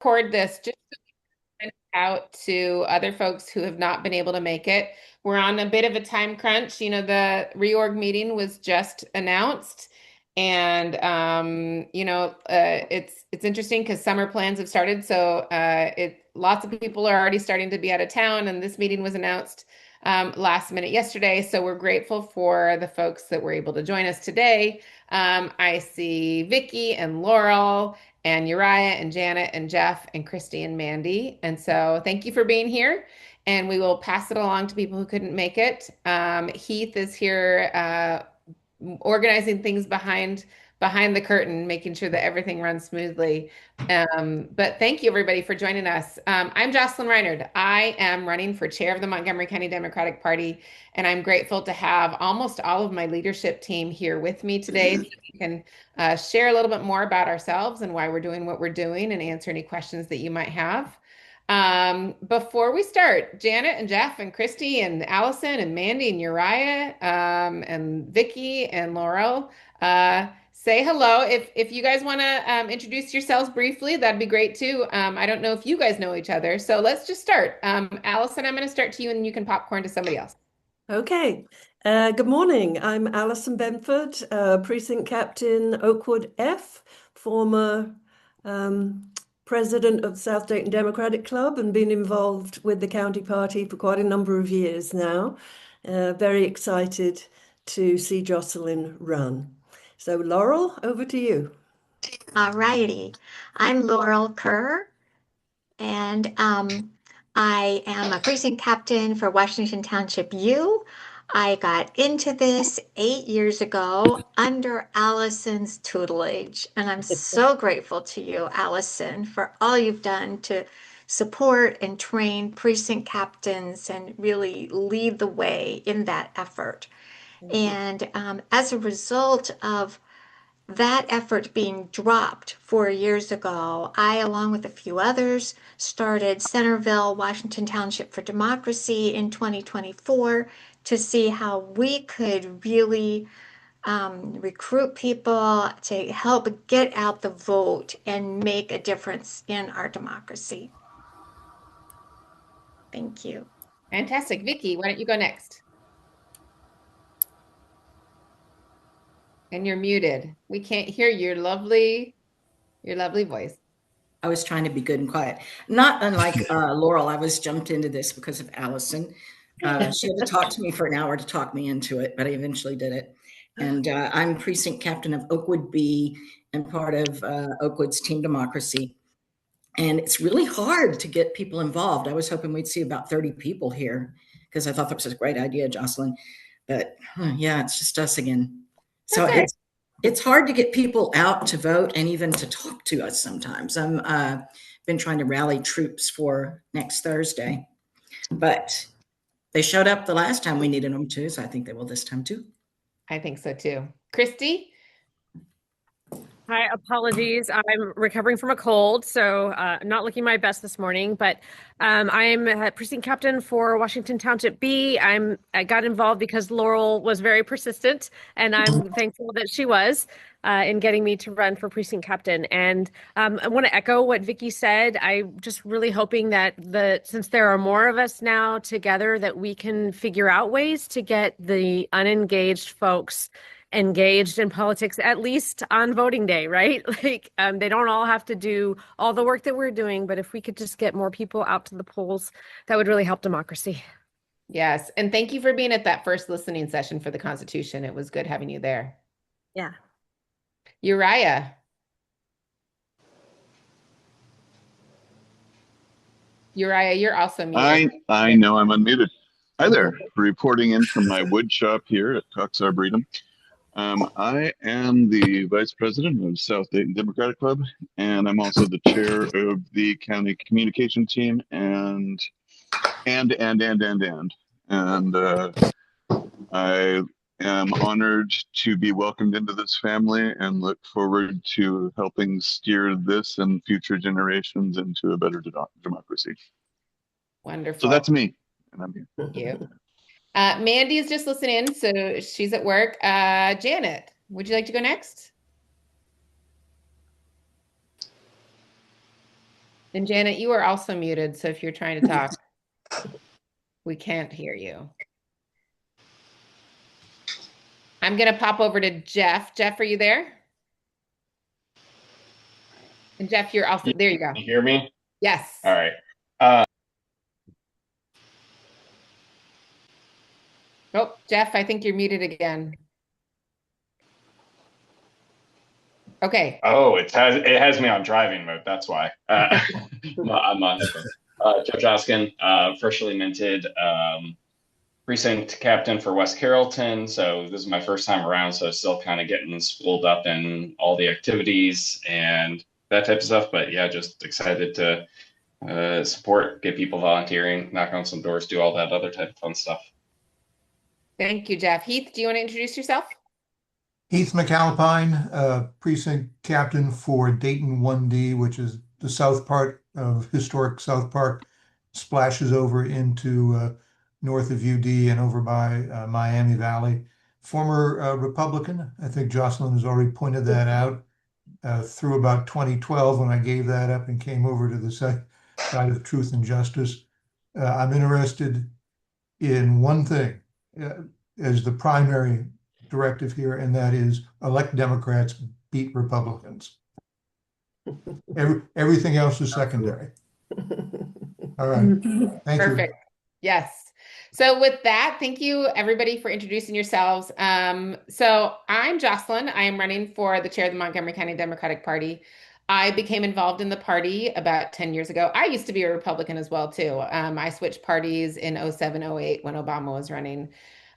record this just out to other folks who have not been able to make it. We're on a bit of a time crunch. The reorg meeting was just announced, and it's interesting because summer plans have started. So it lots of people are already starting to be out of town, and this meeting was announced last minute yesterday. So we're grateful for the folks that were able to join us today. I see Vicky and Laurel and Uriah and Janet and Jeff and Christy and Mandy. And so thank you for being here. And we will pass it along to people who couldn't make it. Heath is here organizing things behind the curtain, making sure that everything runs smoothly. But thank you everybody for joining us. I'm Jocelyn Rhynard. I am running for chair of the Montgomery County Democratic Party, and I'm grateful to have almost all of my leadership team here with me today so we can share a little bit more about ourselves and why we're doing what we're doing and answer any questions that you might have. Before we start, Janet and Jeff and Christy and Allison and Mandy and Uriah and Vicky and Laurel, say hello. If you guys want to introduce yourselves briefly, that'd be great too. I don't know if you guys know each other, so let's just start. Allison, I'm going to start to you and you can popcorn to somebody else. Okay. Good morning. I'm Alison Benford, precinct captain, Oakwood F, former president of South Dayton Democratic Club, and been involved with the county party for quite a number of years now. Very excited to see Jocelyn run. So Laurel, over to you. All righty. I'm Laurel Kerr, and I am a precinct captain for Washington Township U. I got into this 8 years ago under Allison's tutelage, and I'm so grateful to you, Allison, for all you've done to support and train precinct captains and really lead the way in that effort. And as a result of that effort being dropped 4 years ago, I, along with a few others, started Centerville, Washington Township for Democracy in 2024 to see how we could really recruit people to help get out the vote and make a difference in our democracy. Thank you. Fantastic. Vicky, why don't you go next? And you're muted. We can't hear your lovely voice. I was trying to be good and quiet. Not unlike Laurel, I was jumped into this because of Allison. She had to talk to me for an hour to talk me into it, but I eventually did it. And I'm precinct captain of Oakwood B and part of Oakwood's Team Democracy. And it's really hard to get people involved. I was hoping we'd see about 30 people here because I thought that was a great idea, Jocelyn. But yeah, it's just us again. So it's hard to get people out to vote and even to talk to us sometimes. I'm been trying to rally troops for next Thursday, but they showed up the last time we needed them to, so I think they will this time too. I think so too. Christy? Hi, apologies. I'm recovering from a cold, so not looking my best this morning, but I'm a precinct captain for Washington Township B. I got involved because Laurel was very persistent, and I'm thankful that she was in getting me to run for precinct captain. And I want to echo what Vicky said. I'm just really hoping that since there are more of us now together, that we can figure out ways to get the unengaged folks engaged in politics, at least on voting day, right? Like they don't all have to do all the work that we're doing, but if we could just get more people out to the polls, that would really help democracy. Yes. And thank you for being at that first listening session for the Constitution. It was good having you there. Yeah. Uriah. Uriah, you're also muted. I know I'm unmuted. Hi there, reporting in from my wood shop here at Cox Arboretum. I am the vice president of South Dayton Democratic Club, and I'm also the chair of the county communication team, and I am honored to be welcomed into this family and look forward to helping steer this and future generations into a better democracy. Wonderful. So that's me, and I'm here. Thank you. Mandy is just listening, so she's at work. Janet, would you like to go next? And Janet, you are also muted, so if you're trying to talk, we can't hear you. I'm going to pop over to Jeff. Jeff, are you there? And Jeff, you're also, there you go. You hear me? Yes. All right. Oh, Jeff, I think you're muted again. Okay. Oh, it has me on driving mode. That's why. I'm on headphones. Jeff Joskin, freshly minted precinct captain for West Carrollton. So this is my first time around. So still kind of getting spooled up in all the activities and that type of stuff. But yeah, just excited to support, get people volunteering, knock on some doors, do all that other type of fun stuff. Thank you, Jeff. Heath, do you want to introduce yourself? Heath McAlpine, precinct captain for Dayton 1D, which is the south part of historic South Park, splashes over into north of UD and over by Miami Valley. Former Republican, I think Jocelyn has already pointed that out, through about 2012 when I gave that up and came over to the side of truth and justice. I'm interested in one thing as the primary directive here, and that is elect Democrats, beat Republicans. Everything else is secondary. All right. Thank Perfect. you. Yes. So with that, thank you everybody for introducing yourselves. So I'm Jocelyn. I am running for the chair of the Montgomery County Democratic Party. I became involved in the party about 10 years ago. I used to be a Republican as well, too. I switched parties in 07, 08 when Obama was running.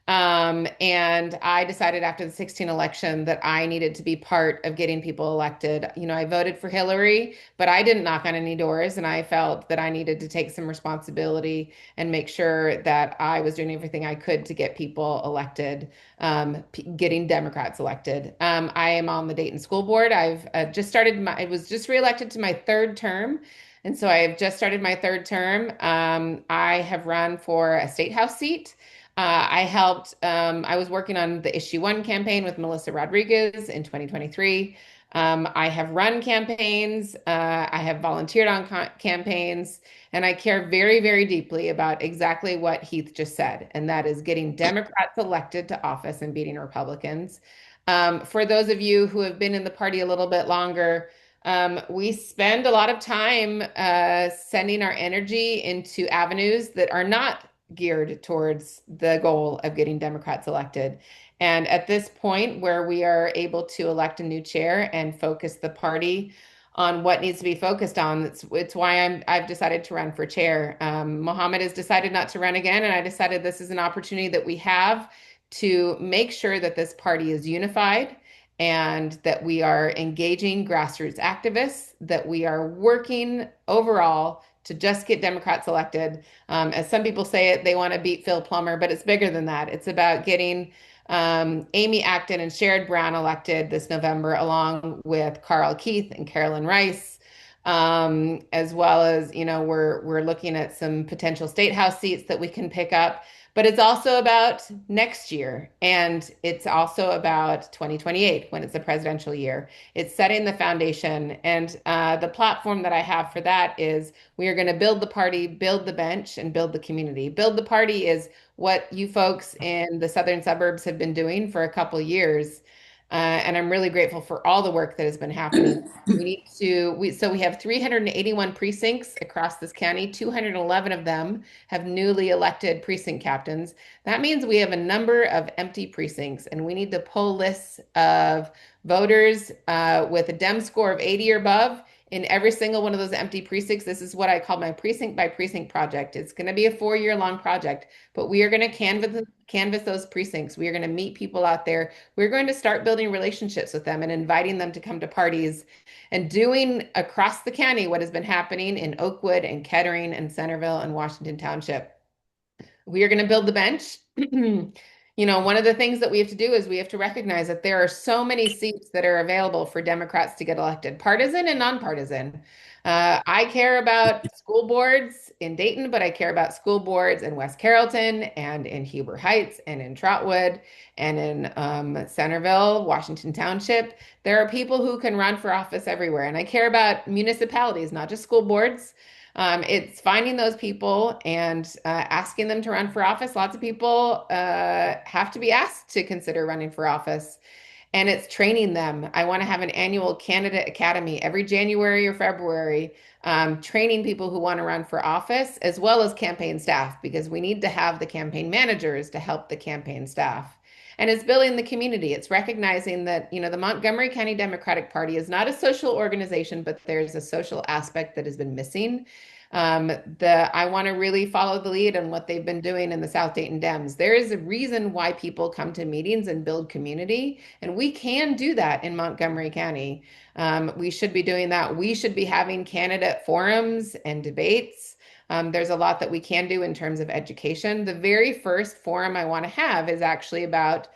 And I decided after the 16 election that I needed to be part of getting people elected. You know, I voted for Hillary, but I didn't knock on any doors, and I felt that I needed to take some responsibility and make sure that I was doing everything I could to get people elected, getting Democrats elected. I am on the Dayton School Board. I've just started I was just reelected to my third term. And so I have just started my third term. I have run for a state house seat. I was working on the Issue 1 campaign with Melissa Rodriguez in 2023. I have run campaigns, I have volunteered on campaigns, and I care very, very deeply about exactly what Heath just said, and that is getting Democrats elected to office and beating Republicans. For those of you who have been in the party a little bit longer, we spend a lot of time sending our energy into avenues that are not geared towards the goal of getting Democrats elected. And at this point where we are able to elect a new chair and focus the party on what needs to be focused on, it's why I've decided to run for chair. Mohammed has decided not to run again, and I decided this is an opportunity that we have to make sure that this party is unified and that we are engaging grassroots activists, that we are working overall to just get Democrats elected. As some people say it, they want to beat Phil Plummer, but it's bigger than that. It's about getting Amy Acton and Sherrod Brown elected this November, along with Carl Keith and Carolyn Rice, as well as, you know, we're looking at some potential state house seats that we can pick up. But it's also about next year, and it's also about 2028 when it's a presidential year. It's setting the foundation, and the platform that I have for that is we are going to build the party, build the bench, and build the community. Build the party is what you folks in the southern suburbs have been doing for a couple years. And I'm really grateful for all the work that has been happening. So we have 381 precincts across this county. 211 of them have newly elected precinct captains. That means we have a number of empty precincts, and we need to pull lists of voters with a Dem score of 80 or above in every single one of those empty precincts. This is what I call my precinct by precinct project. It's going to be a 4-year long project, but we are going to canvas those precincts. We are going to meet people out there. We're going to start building relationships with them and inviting them to come to parties and doing across the county what has been happening in Oakwood and Kettering and Centerville and Washington Township. We are going to build the bench. You know, one of the things that we have to do is we have to recognize that there are so many seats that are available for Democrats to get elected, partisan and nonpartisan. I care about school boards in Dayton, but I care about school boards in West Carrollton and in Heber Heights and in Trotwood and in Centerville, Washington Township. There are people who can run for office everywhere. And I care about municipalities, not just school boards. It's finding those people and asking them to run for office. Lots of people have to be asked to consider running for office. And it's training them. I want to have an annual candidate academy every January or February, training people who want to run for office, as well as campaign staff, because we need to have the campaign managers to help the campaign staff. And it's building the community. It's recognizing that, the Montgomery County Democratic Party is not a social organization, but there's a social aspect that has been missing. I want to really follow the lead on what they've been doing in the South Dayton Dems. There is a reason why people come to meetings and build community, and we can do that in Montgomery County. We should be doing that. We should be having candidate forums and debates. There's a lot that we can do in terms of education. The very first forum I want to have is actually about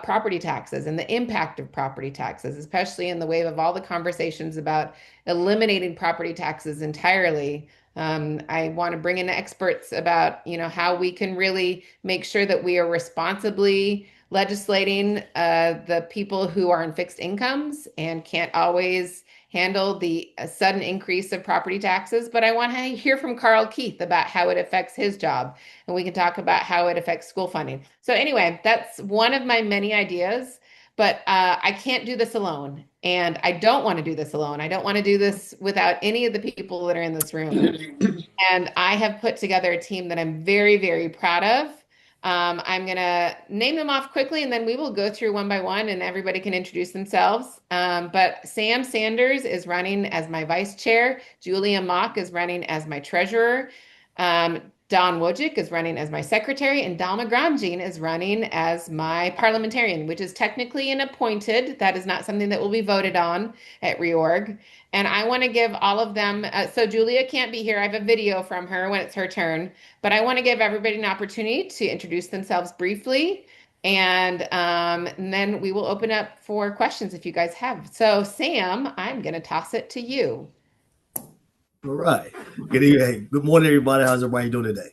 property taxes and the impact of property taxes, especially in the wave of all the conversations about eliminating property taxes entirely. I want to bring in experts about, how we can really make sure that we are responsibly legislating the people who are on fixed incomes and can't always handle the sudden increase of property taxes. But I want to hear from Carl Keith about how it affects his job, and we can talk about how it affects school funding. So anyway, that's one of my many ideas. But I can't do this alone. And I don't want to do this alone. I don't want to do this without any of the people that are in this room. And I have put together a team that I'm very, very proud of. I'm going to name them off quickly, and then we will go through one by one, and everybody can introduce themselves. But Sam Sanders is running as my vice chair. Julia Mock is running as my treasurer. Don Wojcik is running as my secretary, and Dalma Gramjean is running as my parliamentarian, which is technically an appointed. That is not something that will be voted on at reorg. And I want to give all of them, so Julia can't be here. I have a video from her when it's her turn, but I want to give everybody an opportunity to introduce themselves briefly. And then we will open up for questions if you guys have. So Sam, I'm going to toss it to you. All right. Good evening. Hey, good morning, everybody. How's everybody doing today?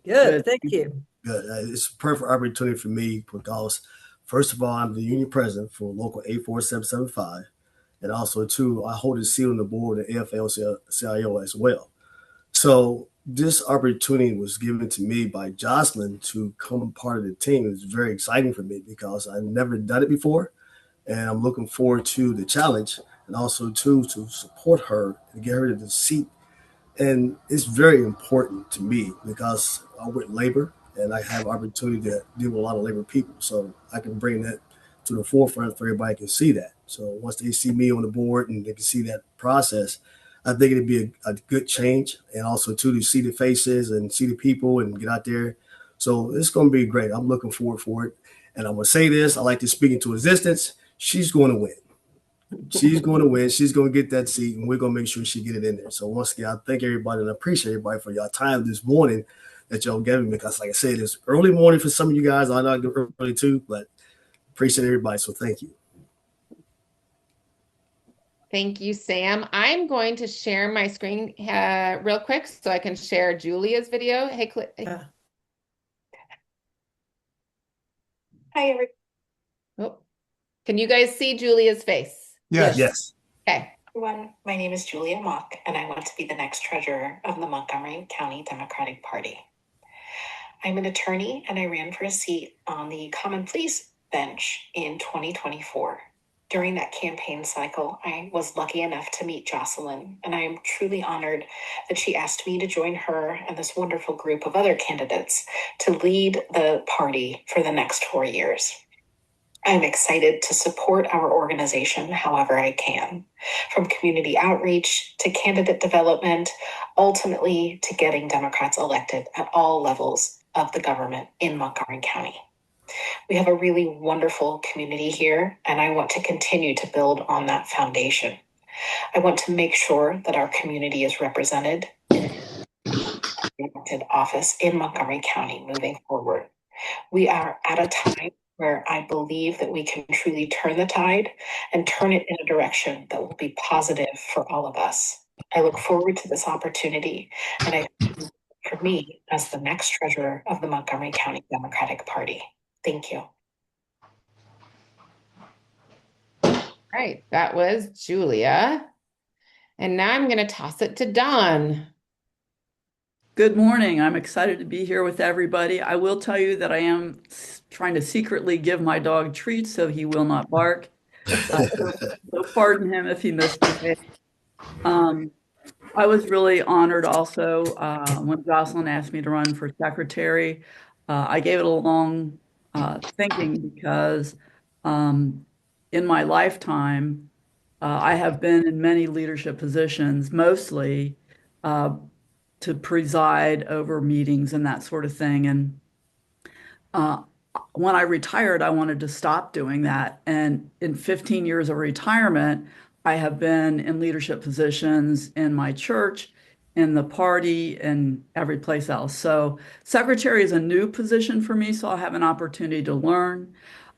Good, thank you. Good. It's a perfect opportunity for me because, first of all, I'm the union president for Local 84775. And also, too, I hold a seat on the board of the AFL-CIO as well. So this opportunity was given to me by Jocelyn to become part of the team. It was very exciting for me because I've never done it before. And I'm looking forward to the challenge and also, too, to support her and get her to the seat. And it's very important to me because I work labor and I have opportunity to deal with a lot of labor people. So I can bring that to the forefront for everybody can see that. So once they see me on the board and they can see that process, I think it'd be a good change. And also, too, to see the faces and see the people and get out there. So it's going to be great. I'm looking forward for it. And I'm going to say this. I like to speak into existence. She's going to win. She's going to win. She's going to get that seat, and we're going to make sure she get it in there. So once again, I thank everybody and I appreciate everybody for your time this morning that y'all gave me because, like I said, it's early morning for some of you guys. I know I do early too, but appreciate everybody. So thank you. Thank you, Sam. I'm going to share my screen real quick so I can share Julia's video. Hey, Hi, everyone. Oh. Can you guys see Julia's face? Yes. Yes. Okay. My name is Julia Mock, and I want to be the next treasurer of the Montgomery County Democratic Party. I'm an attorney, and I ran for a seat on the Common Pleas bench in 2024. During that campaign cycle, I was lucky enough to meet Jocelyn, and I am truly honored that she asked me to join her and this wonderful group of other candidates to lead the party for the next 4 years. I'm excited to support our organization however I can, from community outreach to candidate development, ultimately to getting Democrats elected at all levels of the government in Montgomery County. We have a really wonderful community here, and I want to continue to build on that foundation. I want to make sure that our community is represented in elected office in Montgomery County moving forward. We are at a time where I believe that we can truly turn the tide and turn it in a direction that will be positive for all of us. I look forward to this opportunity, and I for me as the next treasurer of the Montgomery County Democratic Party. Thank you. Right, that was Julia. And now I'm going to toss it to Dawn. Good morning. I'm excited to be here with everybody. I will tell you that I am trying to secretly give my dog treats so he will not bark. So pardon him if he misbehaves. I was really honored also when Jocelyn asked me to run for secretary. I gave it a long thinking because in my lifetime, I have been in many leadership positions, mostly to preside over meetings and that sort of thing. And when I retired, I wanted to stop doing that. And in 15 years of retirement, I have been in leadership positions in my church, in the party, and every place else. So secretary is a new position for me, so I'll have an opportunity to learn.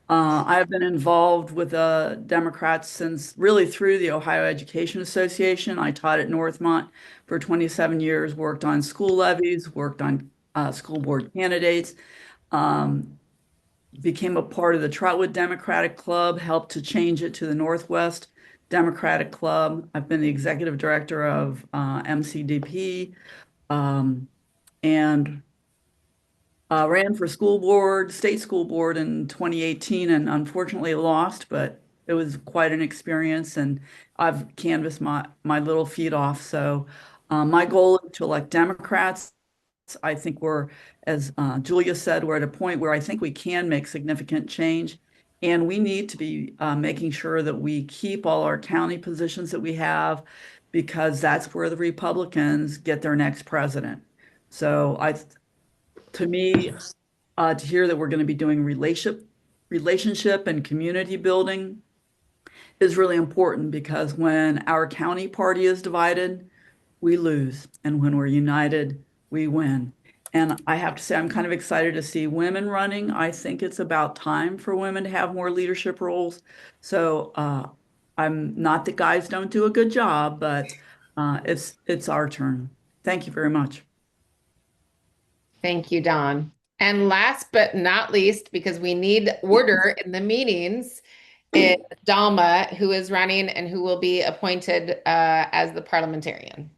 I have been involved with Democrats since really through the Ohio Education Association. I taught at Northmont for 27 years, worked on school levies, worked on school board candidates, became a part of the Trotwood Democratic Club, helped to change it to the Northwest Democratic Club. I've been the executive director of MCDP and ran for school board, state school board in 2018 and unfortunately lost, but it was quite an experience and I've canvassed my little feet off. So my goal is to elect Democrats. I think we're, as Julia said, we're at a point where I think we can make significant change. And we need to be making sure that we keep all our county positions that we have, because that's where the Republicans get their next president. So to me, to hear that we're going to be doing relationship and community building is really important, because when our county party is divided, we lose. And when we're united, we win. And I have to say, I'm kind of excited to see women running. I think it's about time for women to have more leadership roles. So I'm not that guys don't do a good job, but it's our turn. Thank you very much. Thank you, Dawn. And last but not least, because we need order in the meetings, is Dalma, who is running and who will be appointed as the parliamentarian.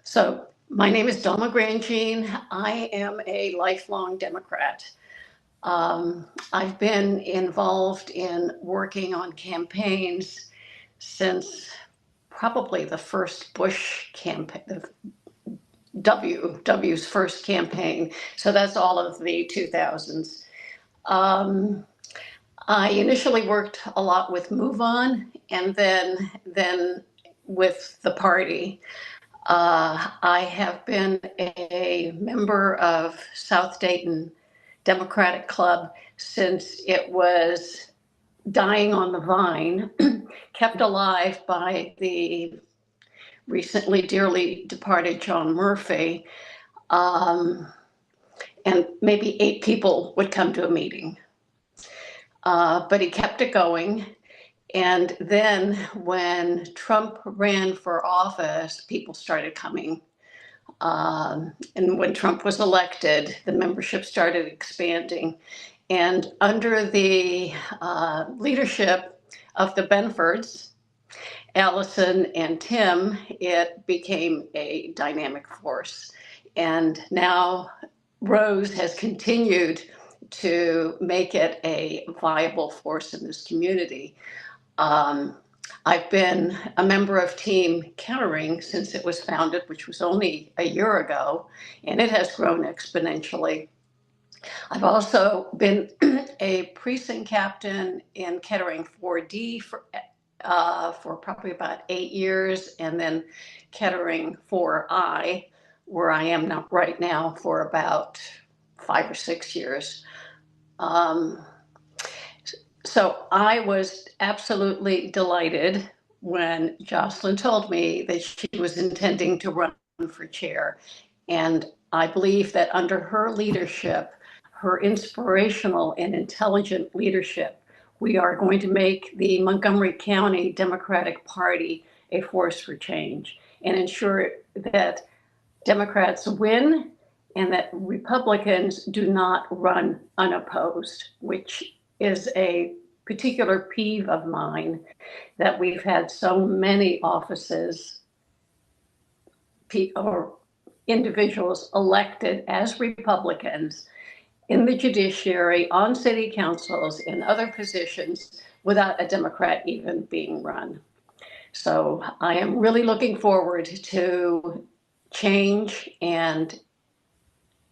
So my name is Dalma Grandjean. I am a lifelong Democrat. I've been involved in working on campaigns since probably the first Bush campaign, W's first campaign. So that's all of the 2000s. I initially worked a lot with Move On and then with the party. I have been a member of South Dayton Democratic Club since it was dying on the vine, kept alive by the recently dearly departed John Murphy. And maybe 8 people would come to a meeting. But he kept it going. And then when Trump ran for office, people started coming. And when Trump was elected, the membership started expanding. And under the leadership of the Benfords, Allison and Tim, it became a dynamic force. And now Rose has continued to make it a viable force in this community. I've been a member of Team Kettering since it was founded, which was only a year ago, and it has grown exponentially. I've also been a precinct captain in Kettering 4D for probably about 8 years, and then Kettering 4I, where I am now, right now, for about 5 or 6 years. So I was absolutely delighted when Jocelyn told me that she was intending to run for chair. And I believe that under her leadership, her inspirational and intelligent leadership, we are going to make the Montgomery County Democratic Party a force for change and ensure that Democrats win and that Republicans do not run unopposed, which is a particular peeve of mine, that we've had so many offices or individuals elected as Republicans in the judiciary, on city councils, in other positions without a Democrat even being run. So I am really looking forward to change and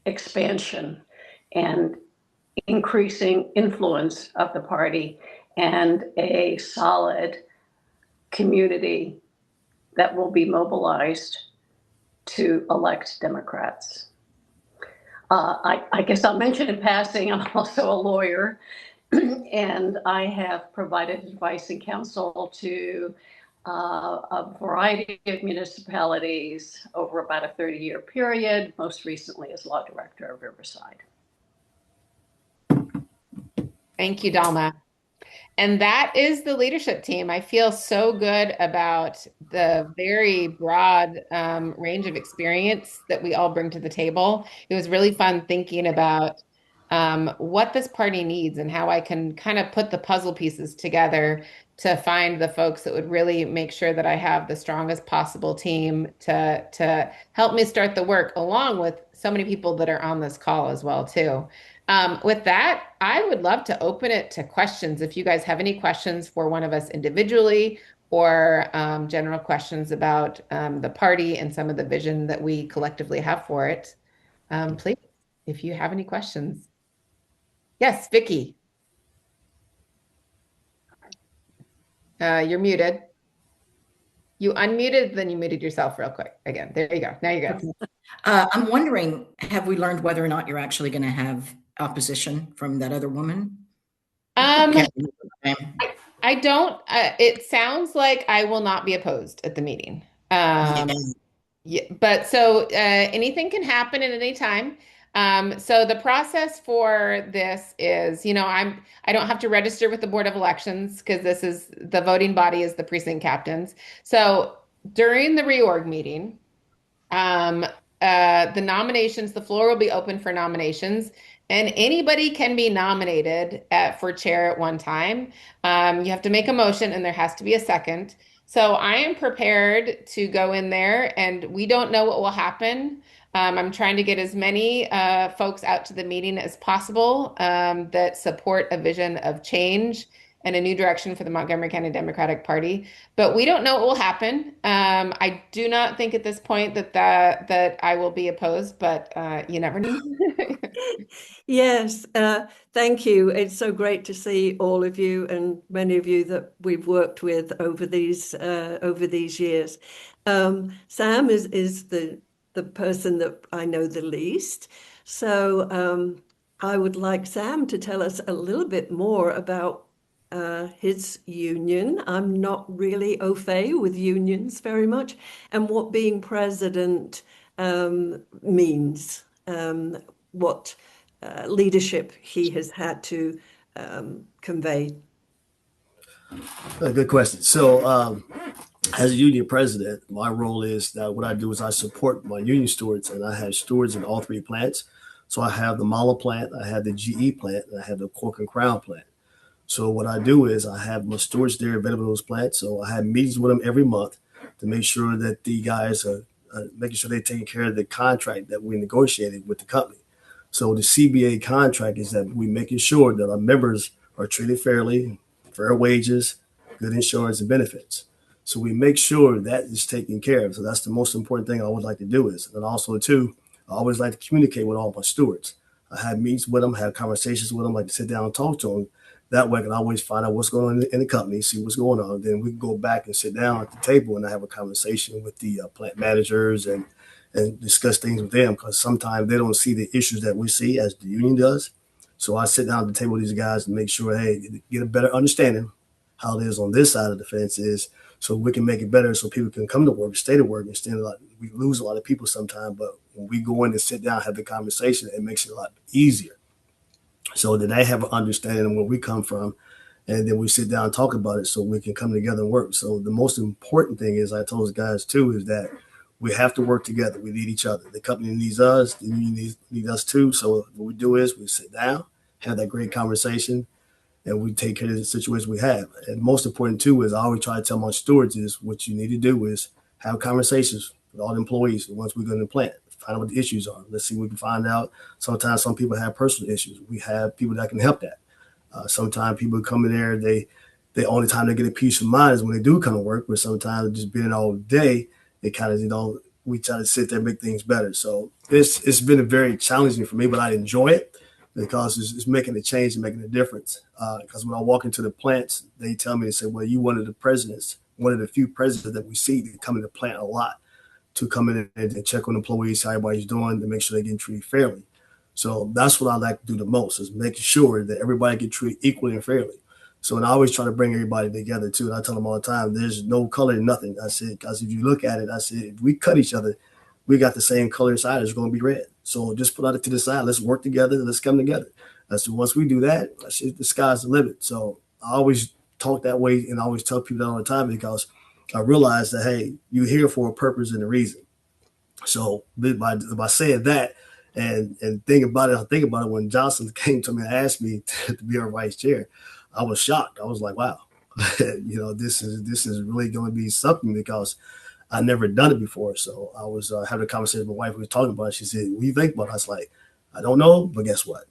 expansion and increasing influence of the party and a solid community that will be mobilized to elect Democrats. I guess I'll mention in passing, I'm also a lawyer, and I have provided advice and counsel to a variety of municipalities over about a 30-year period, most recently as law director of Riverside. Thank you, Dalma. And that is the leadership team. I feel so good about the very broad range of experience that we all bring to the table. It was really fun thinking about what this party needs and how I can kind of put the puzzle pieces together to find the folks that would really make sure that I have the strongest possible team to help me start the work, along with so many people that are on this call as well, too. With that, I would love to open it to questions. If you guys have any questions for one of us individually, or general questions about the party and some of the vision that we collectively have for it, please, if you have any questions. Yes, Vicky. You're muted. You unmuted, then you muted yourself real quick again. There you go. Now you're good. I'm wondering, have we learned whether or not you're actually going to have opposition from that other woman? I don't. It sounds like I will not be opposed at the meeting. Yeah, but so anything can happen at any time. So the process for this is, I don't have to register with the Board of Elections because the voting body is the precinct captains. So during the reorg meeting, the floor will be open for nominations, and anybody can be nominated for chair at one time. You have to make a motion and there has to be a second. So I am prepared to go in there, and we don't know what will happen. I'm trying to get as many folks out to the meeting as possible that support a vision of change and a new direction for the Montgomery County Democratic Party. But we don't know what will happen. I do not think at this point that I will be opposed, but you never know. Yes, thank you. It's so great to see all of you and many of you that we've worked with over these years. Sam is the person that I know the least. So I would like Sam to tell us a little bit more about his union. I'm not really au fait with unions very much, and what being president means, what leadership he has had to convey. Good question. So as a union president, my role is that what I do is I support my union stewards, and I have stewards in all three plants. So I have the Mala plant, I have the GE plant, and I have the Cork and Crown plant. So what I do is I have my stewards there available in those plants. So I have meetings with them every month to make sure that the guys are making sure they're taking care of the contract that we negotiated with the company. So the CBA contract is that we're making sure that our members are treated fairly, fair wages, good insurance and benefits. So we make sure that is taken care of. So that's the most important thing I would like to do is. And also too, I always like to communicate with all my stewards. I have meetings with them, have conversations with them, like to sit down and talk to them. That way I can always find out what's going on in the company, see what's going on. Then we can go back and sit down at the table and I have a conversation with the plant managers and discuss things with them, because sometimes they don't see the issues that we see as the union does. So I sit down at the table with these guys and make sure, hey, get a better understanding how it is on this side of the fence is, so we can make it better so people can come to work, stay to work, instead of like, we lose a lot of people sometimes, but when we go in and sit down, have the conversation, it makes it a lot easier. So that they have an understanding of where we come from and then we sit down and talk about it so we can come together and work. So the most important thing is, I told those guys too, is that we have to work together. We need each other. The company needs us. The union needs us too. So what we do is we sit down, have that great conversation, and we take care of the situation we have. And most important too is, I always try to tell my stewards, is what you need to do is have conversations with all the employees once we go to the plant. Find out what the issues are. Let's see what we can find out. Sometimes some people have personal issues. We have people that can help that. Sometimes people come in there, the only time they get a peace of mind is when they do come to work, but sometimes just being all day, it kind of, we try to sit there and make things better. So it's been a very challenging for me, but I enjoy it because it's making a change and making a difference. Because when I walk into the plants, they tell me, they say, well, you one of the few presidents that we see that come in the plant a lot, to come in and check on employees, how everybody's doing, to make sure they're getting treated fairly. So that's what I like to do the most, is making sure that everybody get treated equally and fairly. So, and I always try to bring everybody together too. And I tell them all the time, there's no color in nothing. I said, because if you look at it, I said, if we cut each other, we got the same color inside, it's going to be red. So just put it to the side. Let's work together. Let's come together. I said, once we do that, I said, the sky's the limit. So I always talk that way, and I always tell people that all the time, because I realize that, hey, you're here for a purpose and a reason. So by saying that, and think about it, when Jocelyn came to me and asked me to be our vice chair, I was shocked. I was like, wow, this is really going to be something, because I never done it before. So I was having a conversation with my wife. We were talking about it. She said, what do you think about it? I was like, I don't know, but guess what?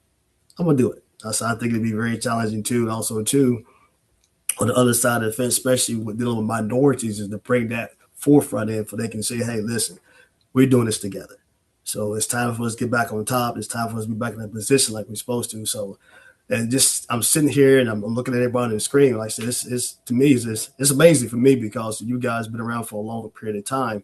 I'm going to do it. So I think it'd be very challenging too. And also too, on the other side of the fence, especially with dealing with minorities, is to bring that forefront in, for they can say, hey, listen, we're doing this together. So it's time for us to get back on top. It's time for us to be back in that position like we're supposed to. So, and just, I'm sitting here and I'm looking at everybody on the screen. Like I said, to me, it's amazing for me, because you guys have been around for a long period of time,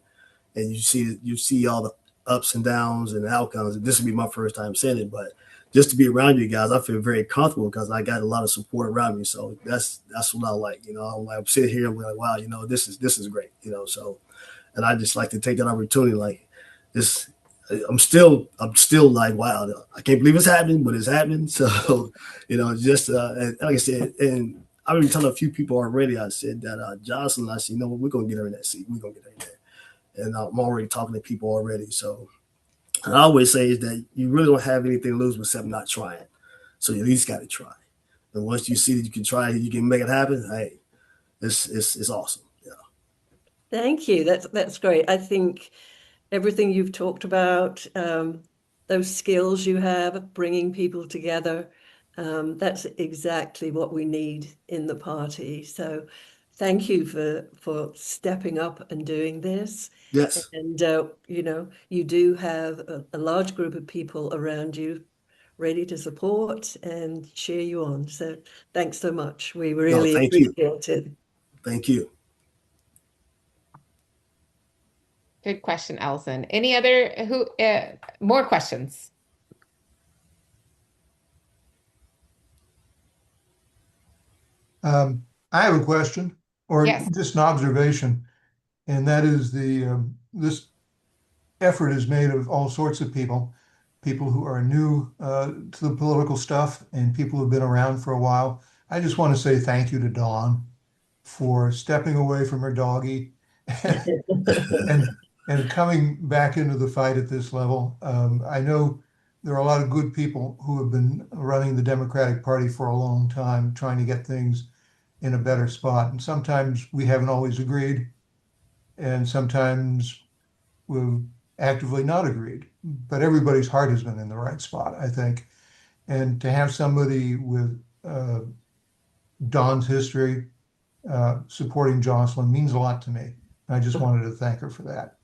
and you see all the ups and downs and outcomes. This will be my first time saying it, but just to be around you guys, I feel very comfortable, because I got a lot of support around me. So that's what I like. I'm sitting here and we're like, wow, this is great. So, and I just like to take that opportunity. Like this, I'm still like, wow, I can't believe it's happening, but it's happening. So, just and like I said, and I've been telling a few people already. I said that Jocelyn, I said, we're gonna get her in that seat. We're gonna get her in there, and I'm already talking to people already. So, and I always say is that you really don't have anything to lose except not trying. So you at least got to try. And once you see that you can try, you can make it happen. Hey, it's awesome. Yeah. Thank you. That's great. I think everything you've talked about, those skills you have, bringing people together, that's exactly what we need in the party. So thank you for stepping up and doing this. Yes. And, you do have a large group of people around you ready to support and cheer you on. So thanks so much. We really Thank you. appreciate it. Thank you. Good question, Allison. Any other more questions? I have a question, or Yes. just an observation, and that is this effort is made of all sorts of people who are new to the political stuff, and people who've been around for a while. I just want to say thank you to Dawn for stepping away from her doggy and coming back into the fight at this level. I know there are a lot of good people who have been running the Democratic Party for a long time, trying to get things in a better spot. And sometimes we haven't always agreed, and sometimes we've actively not agreed. But everybody's heart has been in the right spot, I think. And to have somebody with Dawn's history supporting Jocelyn means a lot to me. I just wanted to thank her for that.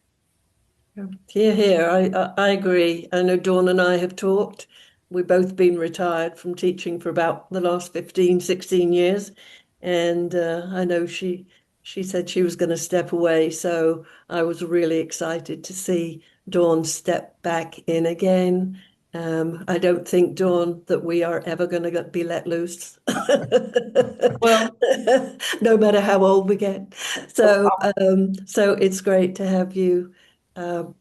Hear, hear. I agree. I know Dawn and I have talked. We've both been retired from teaching for about the last 15, 16 years. And I know she said she was going to step away. So I was really excited to see Dawn step back in again. I don't think, Dawn, that we are ever going to be let loose. Well, no matter how old we get. So it's great to have you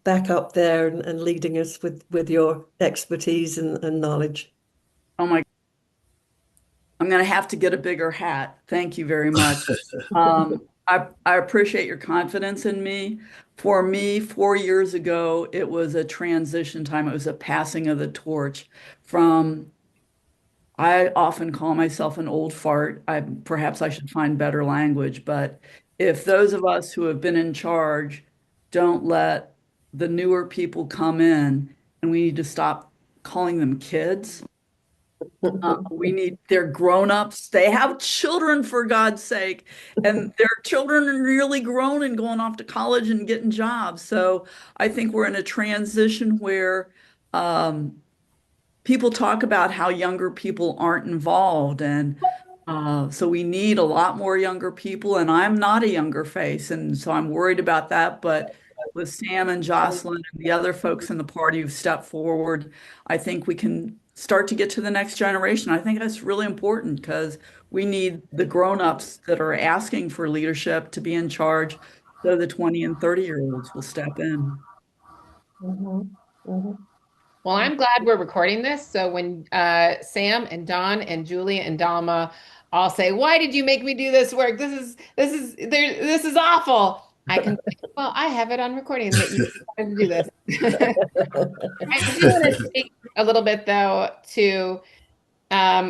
back up there and leading us with your expertise and knowledge. oh my I'm going to have to get a bigger hat. Thank you very much. I appreciate your confidence in me. For me, 4 years ago, it was a transition time. It was a passing of the torch from, I often call myself an old fart. Perhaps I should find better language, but if those of us who have been in charge don't let the newer people come in, and we need to stop calling them kids. They're grown-ups. They have children, for God's sake, and their children are really grown and going off to college and getting jobs. So I think we're in a transition where people talk about how younger people aren't involved. And so we need a lot more younger people. And I'm not a younger face. And so I'm worried about that. But with Sam and Jocelyn and the other folks in the party who've stepped forward, I think we can start to get to the next generation. I think that's really important because we need the grown-ups that are asking for leadership to be in charge so the 20 and 30-year-olds will step in. Well, I'm glad we're recording this. So when Sam and Don and Julia and Dalma all say, "Why did you make me do this work? This is awful." I can say, "Well, I have it on recording that you wanted to do this." I do want to speak a little bit though to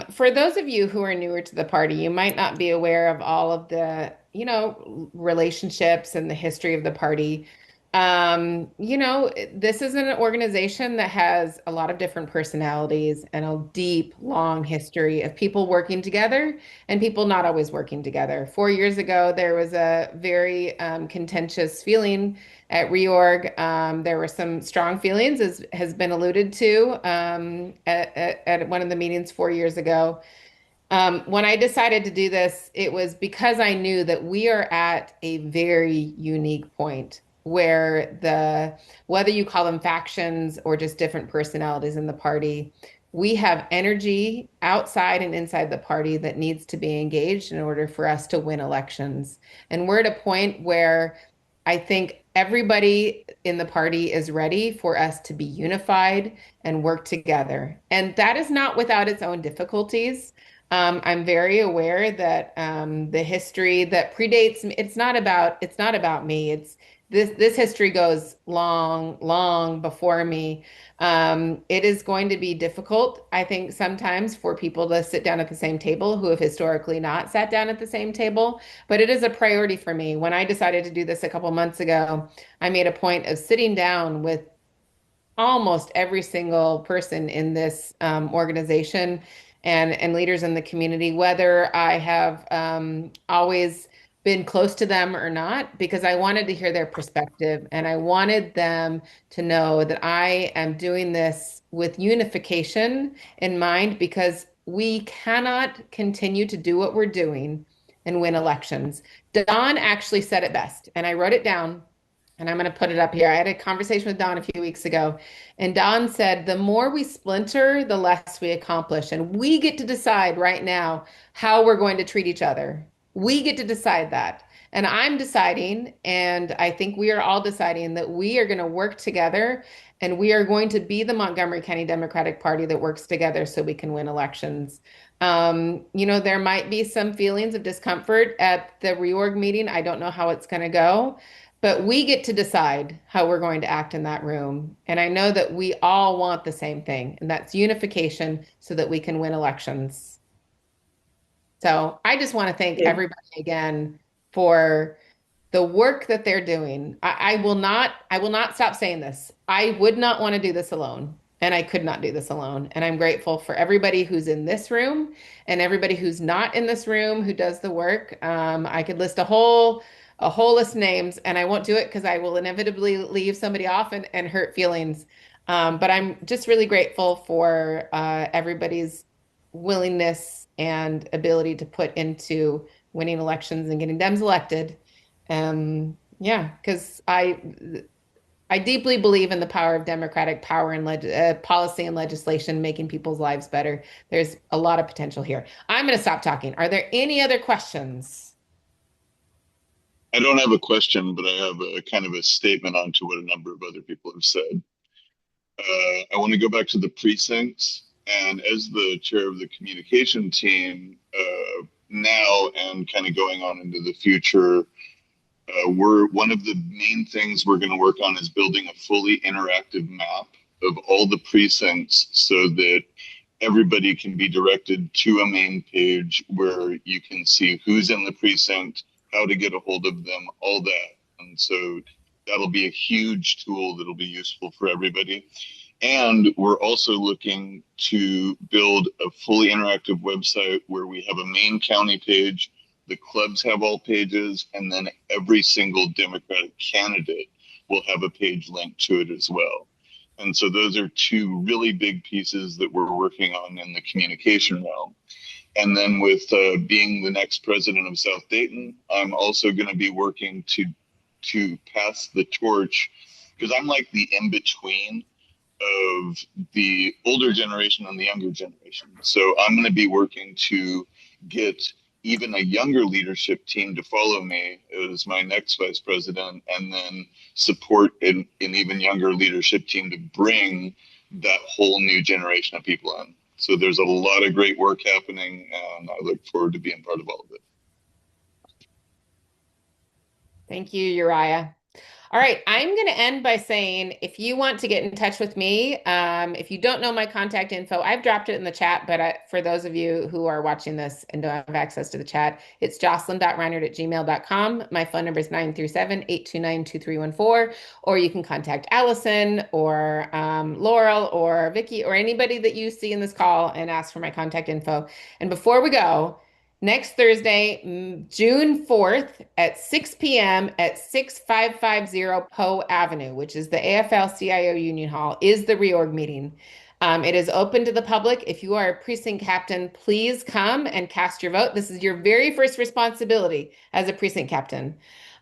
for those of you who are newer to the party, you might not be aware of all of the, relationships and the history of the party. This is an organization that has a lot of different personalities and a deep, long history of people working together and people not always working together. 4 years ago, there was a very contentious feeling at reorg. There were some strong feelings, as has been alluded to at one of the meetings 4 years ago. When I decided to do this, it was because I knew that we are at a very unique point where whether you call them factions or just different personalities in the party, we have energy outside and inside the party that needs to be engaged in order for us to win elections. And we're at a point where I think everybody in the party is ready for us to be unified and work together. And that is not without its own difficulties. I'm very aware that the history that predates me, it's not about me. It's this history goes long, long before me. It is going to be difficult, I think, sometimes for people to sit down at the same table who have historically not sat down at the same table. But it is a priority for me. When I decided to do this a couple months ago, I made a point of sitting down with almost every single person in this organization and leaders in the community, whether I have always been close to them or not, because I wanted to hear their perspective and I wanted them to know that I am doing this with unification in mind, because we cannot continue to do what we're doing and win elections. Don actually said it best, and I wrote it down. And I'm going to put it up here. I had a conversation with Don a few weeks ago, and Don said, the more we splinter, the less we accomplish. And we get to decide right now how we're going to treat each other. We get to decide that. And I'm deciding, and I think we are all deciding, that we are going to work together and we are going to be the Montgomery County Democratic Party that works together so we can win elections. There might be some feelings of discomfort at the reorg meeting. I don't know how it's going to go. But we get to decide how we're going to act in that room. And I know that we all want the same thing, and that's unification so that we can win elections. So I just want to thank everybody again for the work that they're doing. I will not stop saying this. I would not want to do this alone, and I could not do this alone. And I'm grateful for everybody who's in this room and everybody who's not in this room who does the work. I could list a whole list of names, and I won't do it because I will inevitably leave somebody off and hurt feelings. But I'm just really grateful for everybody's willingness and ability to put into winning elections and getting Dems elected. Because I deeply believe in the power of democratic power and policy and legislation making people's lives better. There's a lot of potential here. I'm going to stop talking. Are there any other questions? I don't have a question, but I have a kind of a statement onto what a number of other people have said. I want to go back to the precincts And as the chair of the communication team now and kind of going on into the future, one of the main things we're going to work on is building a fully interactive map of all the precincts so that everybody can be directed to a main page where you can see who's in the precinct, how to get a hold of them, all that. And so that'll be a huge tool that'll be useful for everybody. And we're also looking to build a fully interactive website where we have a main county page, the clubs have all pages, and then every single Democratic candidate will have a page linked to it as well. And so those are two really big pieces that we're working on in the communication realm. And then with being the next president of South Dayton, I'm also going to be working to pass the torch, because I'm like the in-between of the older generation and the younger generation. So I'm going to be working to get even a younger leadership team to follow me as my next vice president, and then support an even younger leadership team to bring that whole new generation of people in. So there's a lot of great work happening, and I look forward to being part of all of it. Thank you, Uriah. All right, I'm going to end by saying, if you want to get in touch with me, if you don't know my contact info, I've dropped it in the chat, but for those of you who are watching this and don't have access to the chat, it's jocelyn.rhynard@gmail.com. My phone number is 937-829-2314, or you can contact Allison or Laurel or Vicky or anybody that you see in this call and ask for my contact info. And before we go, next Thursday, June 4th at 6 p.m. at 6550 Poe Avenue, which is the AFL-CIO Union Hall, is the reorg meeting. It is open to the public. If you are a precinct captain, please come and cast your vote. This is your very first responsibility as a precinct captain.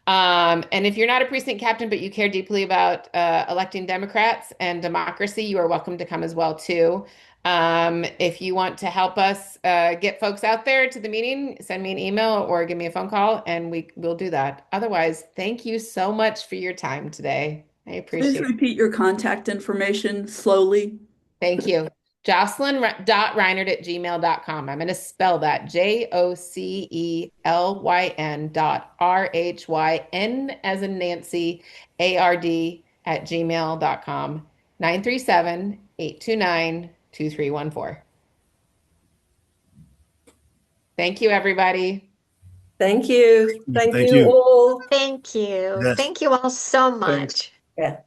And if you're not a precinct captain, but you care deeply about electing Democrats and democracy, you are welcome to come as well, too. If you want to help us get folks out there to the meeting, send me an email or give me a phone call, and we'll do that. Otherwise, thank you so much for your time today. I appreciate it. Please repeat your contact information slowly. Thank you. Jocelyn.Rhynard@gmail.com. I'm going to spell that JOCELYN.RHYN as in Nancy, ARD@gmail.com. 937-829-2314. Thank you, everybody. Thank you. Thank Thank you you. all. Thank you. Yes. Thank you all so much. Yeah.